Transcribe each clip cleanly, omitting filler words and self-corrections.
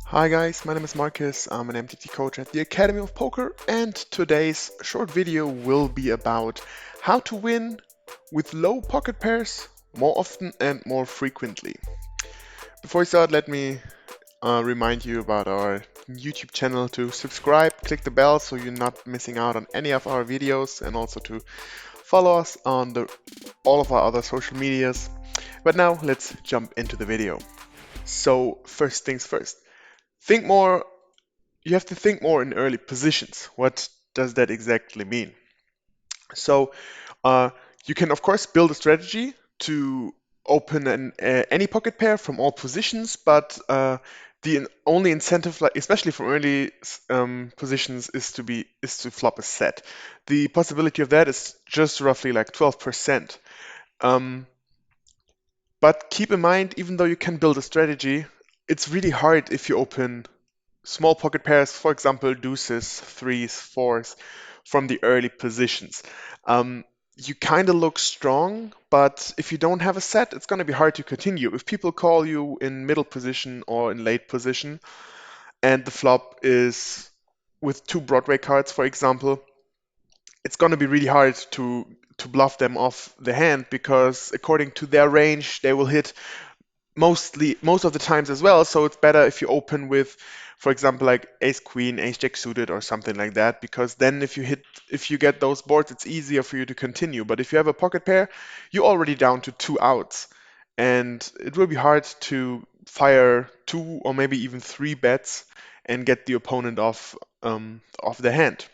Hi guys, my name is Markus. I'm an MTT coach at the Academy of Poker, and today's short video will be about how to win with low pocket pairs more often and more frequently. Before we start, let me remind you about our YouTube channel to subscribe, click the bell so you're not missing out on any of our videos, and also to follow us on all of our other social medias. But now let's jump into the video. So first things first. You have to think more in early positions. What does that exactly mean? So uh, you can of course build a strategy to open any pocket pair from all positions, but the only incentive, like especially from early positions, is to flop a set. The possibility of that is just roughly like 12%. Um, but keep in mind, even though you can build a strategy, it's really hard if you open small pocket pairs, for example, deuces, threes, fours, from the early positions. You kind of look strong, but if you don't have a set, it's going to be hard to continue. If people call you in middle position or in late position, and the flop is with two Broadway cards, for example, it's going to be really hard to bluff them off the hand because according to their range, they will hit most of the times as well. So it's better if you open with, for example, like ace queen, ace jack suited, or something like that, because then if you get those boards, it's easier for you to continue. But if you have a pocket pair, you're already down to two outs, and it will be hard to fire two or maybe even three bets and get the opponent off the hand.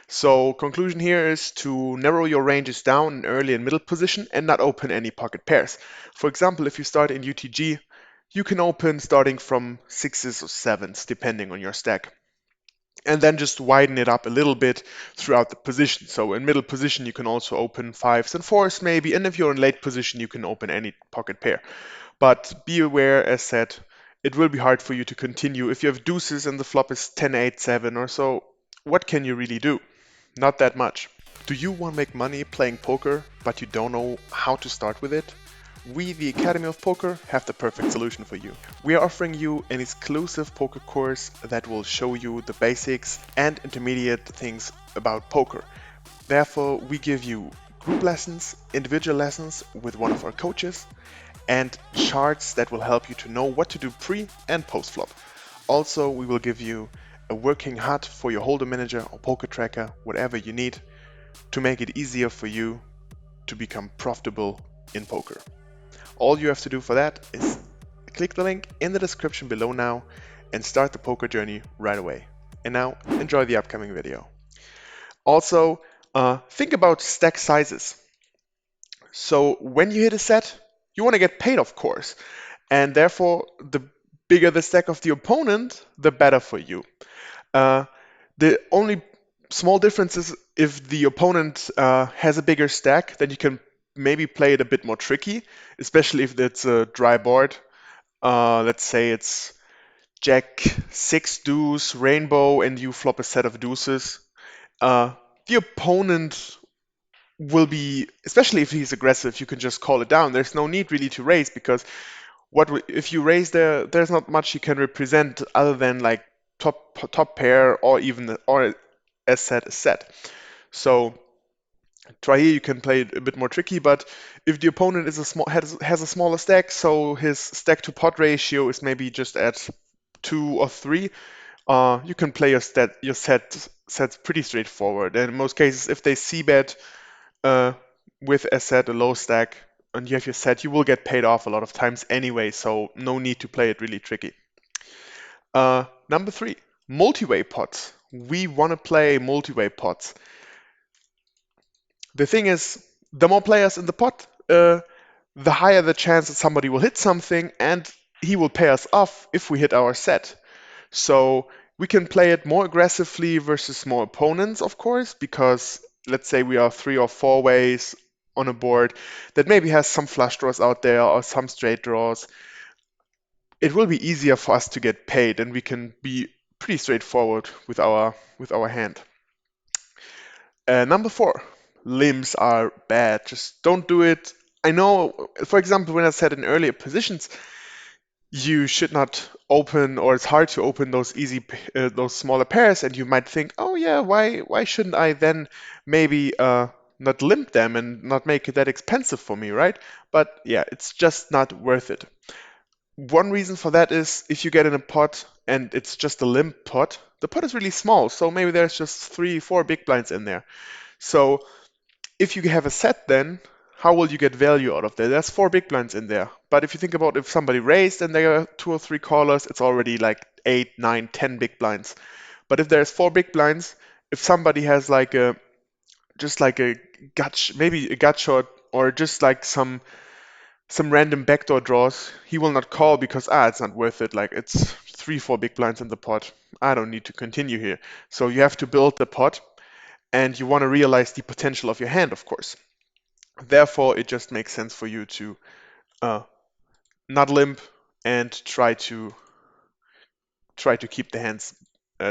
So conclusion here is to narrow your ranges down in early and middle position and not open any pocket pairs. For example, if you start in UTG, you can open starting from sixes or sevens, depending on your stack. And then just widen it up a little bit throughout the position. So in middle position, you can also open fives and fours maybe. And if you're in late position, you can open any pocket pair. But be aware, as said, it will be hard for you to continue. If you have deuces and the flop is 10-8, 7 or so, what can you really do? Not that much. Do you want to make money playing poker, but you don't know how to start with it? We, the Academy of Poker, have the perfect solution for you. We are offering you an exclusive poker course that will show you the basics and intermediate things about poker. Therefore, we give you group lessons, individual lessons with one of our coaches, and charts that will help you to know what to do pre and post flop. Also, we will give you a working HUD for your holder manager or poker tracker, whatever you need, to make it easier for you to become profitable in poker. All you have to do for that is click the link in the description below now and start the poker journey right away. And now enjoy the upcoming video. Also, think about stack sizes. So when you hit a set, you want to get paid, of course, and therefore the bigger the stack of the opponent, the better for you. Uh, the only small difference is if the opponent has a bigger stack, then you can maybe play it a bit more tricky, especially if it's a dry board. Let's say it's Jack, six deuce, rainbow, and you flop a set of deuces. Uh, the opponent will be, especially if he's aggressive, you can just call it down. There's no need really to raise because if you raise there, there's not much you can represent other than like top pair or even or as set a set. So try here, you can play it a bit more tricky, but if the opponent is has a smaller stack, so his stack to pot ratio is maybe just at 2 or 3, you can play your sets pretty straightforward. And in most cases, if they c-bet uh, with, as said, a low stack, and you have your set, you will get paid off a lot of times anyway, so no need to play it really tricky. Number 3, multi-way pots. We want to play multi-way pots. The thing is, the more players in the pot, the higher the chance that somebody will hit something, and he will pay us off if we hit our set. So we can play it more aggressively versus more opponents, of course, because let's say we are 3 or 4 ways on a board that maybe has some flush draws out there or some straight draws. It will be easier for us to get paid, and we can be pretty straightforward with our hand. Number 4, limbs are bad. Just don't do it I know, for example, when I said in earlier positions, you should not open, or it's hard to open those those smaller pairs, and you might think, oh yeah, why shouldn't I then maybe not limp them and not make it that expensive for me, right? But yeah, it's just not worth it. One reason for that is if you get in a pot and it's just a limp pot, the pot is really small, so maybe there's just 3, 4 big blinds in there. So if you have a set, then how will you get value out of that? There's 4 big blinds in there. But if you think about if somebody raised and there are 2 or 3 callers, it's already like 8, 9, 10 big blinds. But if there's 4 big blinds, if somebody has like a just like a maybe a gut shot, or just like some random backdoor draws, he will not call because it's not worth it. Like it's 3, 4 big blinds in the pot. I don't need to continue here. So you have to build the pot, and you want to realize the potential of your hand, of course. Therefore, it just makes sense for you to uh, not limp and try to keep the hands,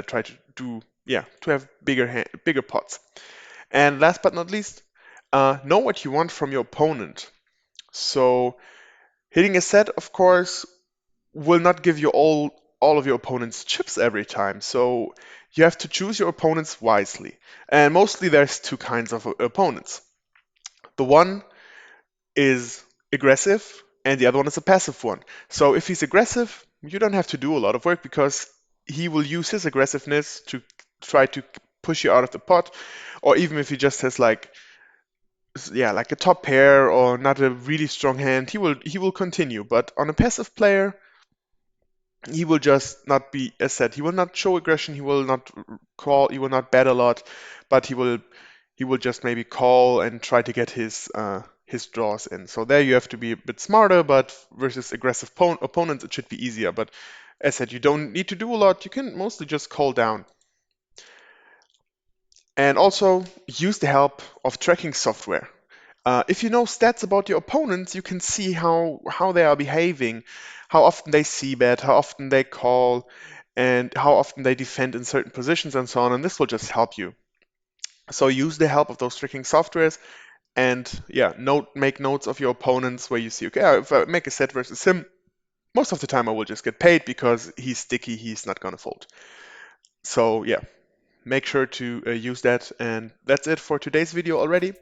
try to do to have bigger pots. And last but not least, know what you want from your opponent. So hitting a set, of course, will not give you all of your opponent's chips every time. So you have to choose your opponents wisely. And mostly there's 2 kinds of opponents. The one is aggressive, and the other one is a passive one. So if he's aggressive, you don't have to do a lot of work because he will use his aggressiveness to try to push you out of the pot, or even if he just has like a top pair or not a really strong hand, he will continue. But on a passive player, he will just not be, as said, he will not show aggression, he will not call, he will not bet a lot, but he will just maybe call and try to get his draws in. So there you have to be a bit smarter, but versus aggressive opponents it should be easier. But as said, you don't need to do a lot, you can mostly just call down. And also use the help of tracking software. If you know stats about your opponents, you can see how they are behaving, how often they see bet, how often they call, and how often they defend in certain positions and so on, and this will just help you. So use the help of those tracking softwares, and make notes of your opponents where you see, okay, if I make a set versus him, most of the time I will just get paid because he's sticky, he's not gonna fold. So yeah, make sure to use that, and that's it for today's video already.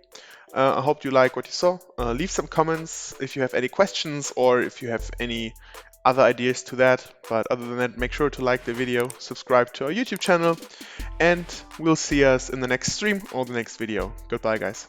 I hope you like what you saw. Leave some comments if you have any questions or if you have any other ideas to that. But other than that, make sure to like the video, subscribe to our YouTube channel, and we'll see us in the next stream or the next video. Goodbye, guys.